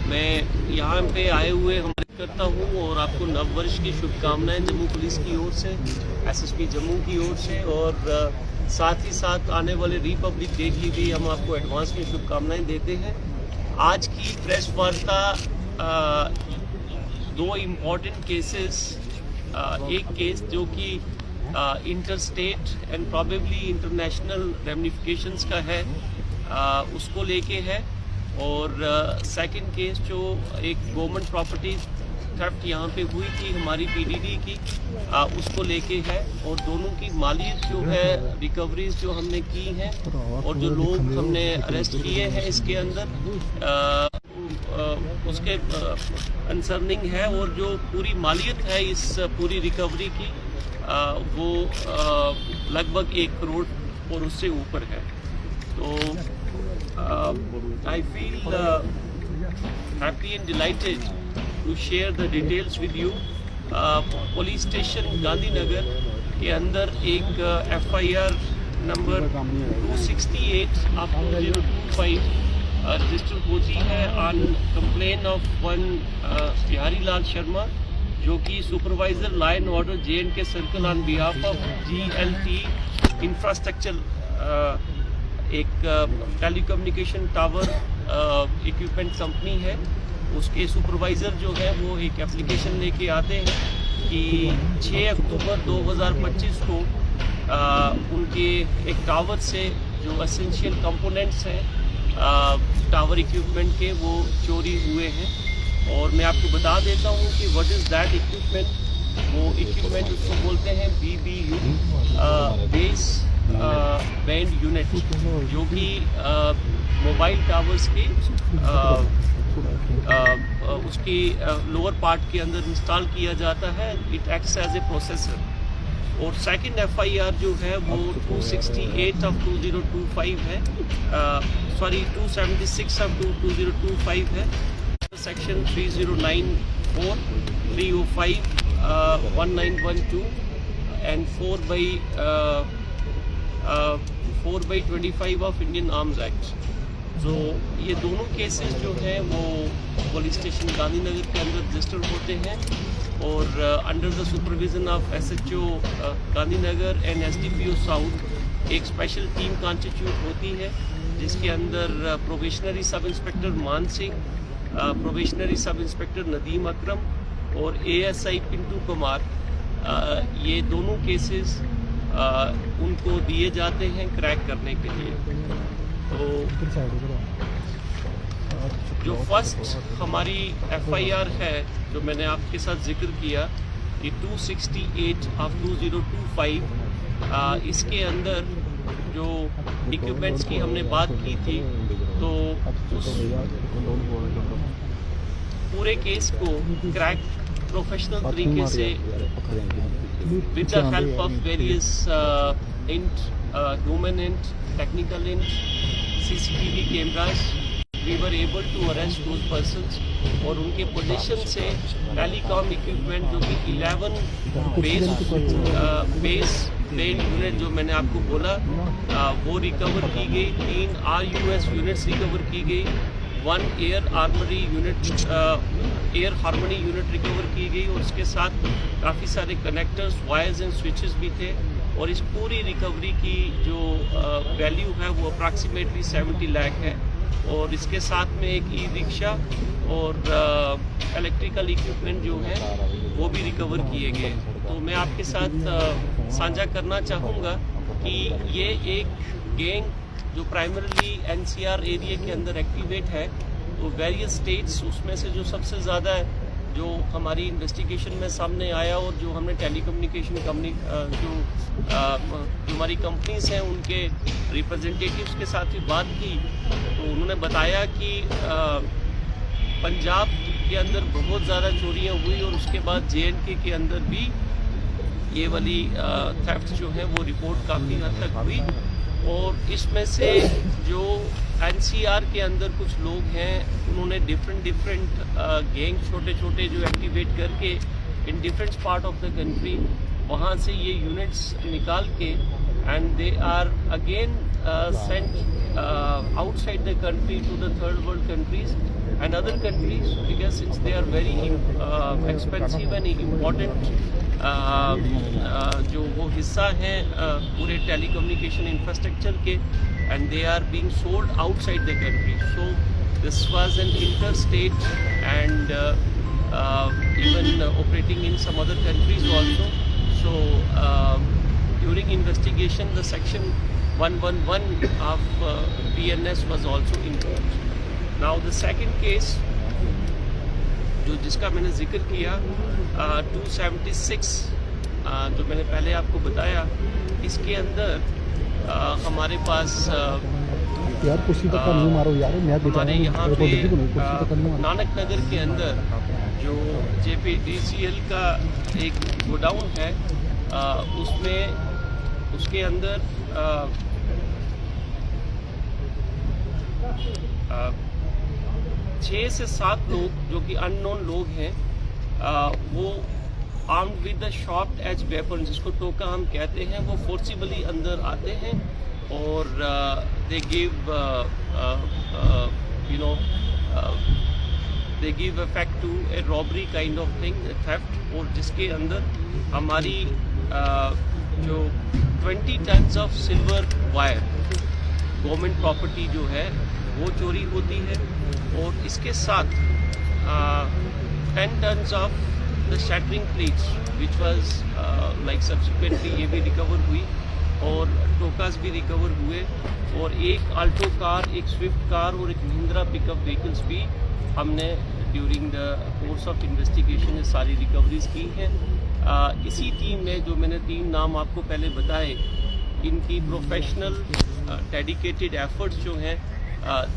मैं यहाँ पे आए हुए हमारे करता हूँ और आपको नव वर्ष की शुभकामनाएं जम्मू पुलिस की ओर से, एसएसपी जम्मू की ओर से, और साथ ही साथ आने वाले रिपब्लिक डे की भी हम आपको एडवांस में शुभकामनाएं देते हैं। आज की प्रेस वार्ता दो इम्पॉर्टेंट केसेस, एक केस जो कि interstate and probably international ramifications का है, उसको लेके है, और सेकंड केस जो एक गवर्नमेंट प्रॉपर्टी थेफ्ट यहाँ पे हुई थी हमारी पीडीडी की, उसको लेके है। और दोनों की मालियत जो है, रिकवरीज जो हमने की हैं और जो लोग हमने अरेस्ट किए हैं इसके अंदर उसके कंसर्निंग है, और जो पूरी मालियत है इस पूरी रिकवरी की वो लगभग 1 करोड़ और उससे ऊपर है। तो I feel happy and delighted to share the details with you. Police station Gandhinagar के अंदर एक FIR नंबर 268 ऑफ 2025 रजिस्टर होती है on complain of one Bihari Lal Sharma, जो कि supervisor law and order JNK circle on behalf of GLT infrastructure, एक telecommunication tower equipment company है। उसके सुपरवाइज़र जो है वो एक एप्लीकेशन लेके आते हैं कि 6 अक्टूबर 2025 को उनके एक टावर से जो एसेंशियल कंपोनेंट्स हैं टावर इक्विपमेंट के, वो चोरी हुए हैं। और मैं आपको बता देता हूँ कि व्हाट इज़ दैट इक्विपमेंट। वो इक्विपमेंट उसको बोलते हैं BBU, बेस बैंड यूनिट, जो कि मोबाइल टावर्स की उसकी लोअर पार्ट के अंदर इंस्टॉल किया जाता है। It acts as a processor. और सेकंड FIR जो है वो 268 ऑफ 2025 है, सॉरी 276 ऑफ 2025 है। Section 3094, 305, 1912 and 4/25 of Indian arms act. तो ये दोनों केसेस जो हैं वो पुलिस स्टेशन गांधीनगर के अंदर रजिस्टर होते हैं, और under the supervision of SHO Gandhinagar and SDPO south एक स्पेशल टीम कॉन्स्टिट्यूट होती है, जिसके अंदर probationary sub inspector Man Singh, probationary sub inspector Nadeem Akram और ASI पिंटू कुमार, ये दोनों केसेस उनको दिए जाते हैं क्रैक करने के लिए। तो जो फर्स्ट हमारी FIR है जो मैंने आपके साथ जिक्र किया, ये 268 ऑफ 2025, इसके अंदर जो इक्विपमेंट्स की हमने बात की थी, तो उस पूरे केस को क्रैक प्रोफेशनल तरीके से with the help of various human int, technical int, CCTV cameras, we were able to arrest those persons। और उनके पोजीशन से टेलीकॉम इक्विपमेंट जो कि 11 बेस बैंड यूनिट जो मैंने आपको बोला, वो रिकवर की गई। 3 RUS यूनिट्स रिकवर की गई। 1 एयर हार्मनी यूनिट रिकवर की गई, और उसके साथ काफ़ी सारे कनेक्टर्स, वायर्स एंड स्विचेस भी थे। और इस पूरी रिकवरी की जो वैल्यू है वो अप्रॉक्सीमेटली 70 लाख है। और इसके साथ में एक ई-रिक्शा और इलेक्ट्रिकल इक्विपमेंट जो है वो भी रिकवर किए गए। तो मैं आपके साथ साझा करना चाहूँगा कि ये एक गैंग जो प्राइमरली NCR एरिया के अंदर एक्टिवेट है, तो वेरियस स्टेट्स, उसमें से जो सबसे ज़्यादा जो हमारी इन्वेस्टिगेशन में सामने आया, और जो हमने टेलीकम्युनिकेशन कंपनी जो हमारी कंपनीज हैं उनके रिप्रेजेंटेटिव्स के साथ भी बात की, तो उन्होंने बताया कि पंजाब के अंदर बहुत ज़्यादा चोरियाँ हुई, और उसके बाद JNK के अंदर भी ये वाली थेफ्ट जो है वो रिपोर्ट काफ़ी हद तक हुई। और इसमें से जो NCR के अंदर कुछ लोग हैं, उन्होंने डिफरेंट गैंग छोटे छोटे जो एक्टिवेट करके in different part of the country वहाँ से ये यूनिट्स निकाल के, and they are again sent outside the country to the third world countries, and other countries, because since they are very expensive and important जो वो हिस्सा हैं पूरे टेलीकम्युनिकेशन इंफ्रास्ट्रक्चर के, and they are being sold outside the country. So this was an interstate and even operating in some other countries also. So during investigation, the section 111 of PNS was also invoked. Now the second case जो जिसका मैंने जिक्र किया 276 जो मैंने पहले आपको बताया, इसके अंदर हमारे पास हमारे यहाँ पे नानक नगर के अंदर जो JPDCL का एक गोडाउन है, उसके अंदर 6 से 7 लोग जो कि अननोन लोग हैं, वो armed with the sharp edge weapon, जिसको टोका हम कहते हैं, वो फोर्सिबली अंदर आते हैं और they give they give effect to a robbery kind of thing, theft, और जिसके अंदर हमारी जो 20 tons of silver wire government property जो है वो चोरी होती है, और इसके साथ 10 tons of the shattering plates which was like subsequently ये भी रिकवर हुई, और टोकास भी रिकवर हुए, और एक आल्टो कार, एक स्विफ्ट कार और एक महिंद्रा पिकअप व्हीकल्स भी हमने during the course of investigation ये सारी रिकवरीज की हैं। इसी टीम में जो मैंने 3 नाम आपको पहले बताए, इनकी प्रोफेशनल डेडिकेटेड एफर्ट्स जो हैं,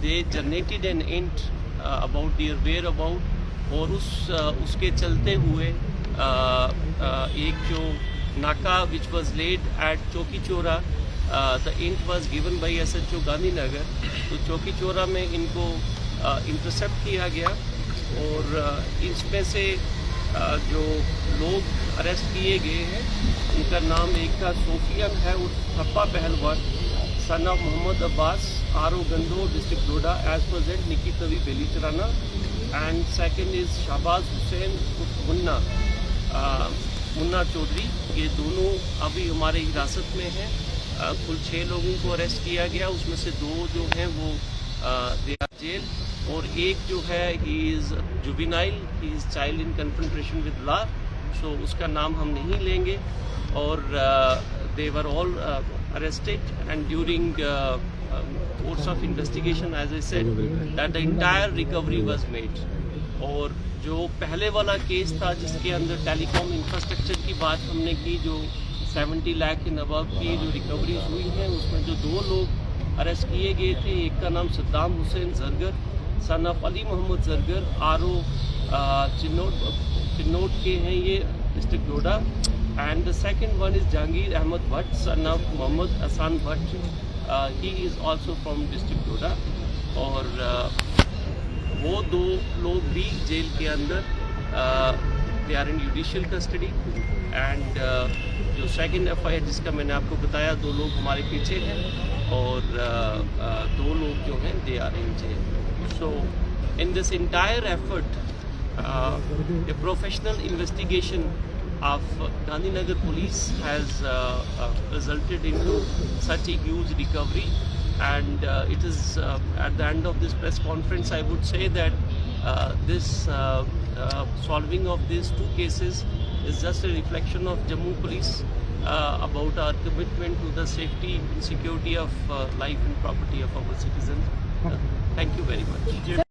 they generated an hint about their whereabouts, और उसके चलते हुए एक जो नाका विच वॉज लेड एट चौकी Chaura, the int was given by SHO Gandhinagar, तो चौकी चौरा में इनको इंटरसेप्ट किया गया, और इसमें से जो लोग अरेस्ट किए गए हैं उनका नाम एक का सोफियन है, उस Thappa Pahalwan, son of Mohammad Abbas, RO Gando, district Doda, as present Nikki Tawi Beli Charana, and second is Shahbaz Hussain Munna Chaudhary. ये दोनों अभी हमारे हिरासत में हैं। कुल 6 लोगों को अरेस्ट किया गया, उसमें से 2 जो हैं वो दे आर जेल, और एक जो है he is juvenile, he is child in confrontation with law, so उसका नाम हम नहीं लेंगे, और they were all arrested, and during course of investigation, as I said, that the entire recovery was made. और जो पहले वाला केस था जिसके अंदर टेलीकॉम इंफ्रास्ट्रक्चर की बात हमने की, जो 70 लाख के नवाब की जो रिकवरी हुई है, उसमें जो 2 लोग अरेस्ट किए गए थे, एक का नाम Saddam Hussain Zargar, son of Ali Mohammad Zargar, RO Chinnot के हैं ये, district Doda, and the second one is Jahangir Ahmed Bhatt, son of Mohammad Hassan Bhatt, he is also from district Doda, और वो 2 लोग भी जेल के अंदर, they are in judicial custody, and जो second FIR जिसका मैंने आपको बताया, 2 लोग हमारे पीछे हैं, और 2 लोग जो हैं they are in jail. So in this entire effort, a professional investigation of Gandhinagar police has resulted into such a huge recovery, and it is at the end of this press conference I would say that this solving of these 2 cases is just a reflection of Jammu police about our commitment to the safety and security of life and property of our citizens. Thank you very much.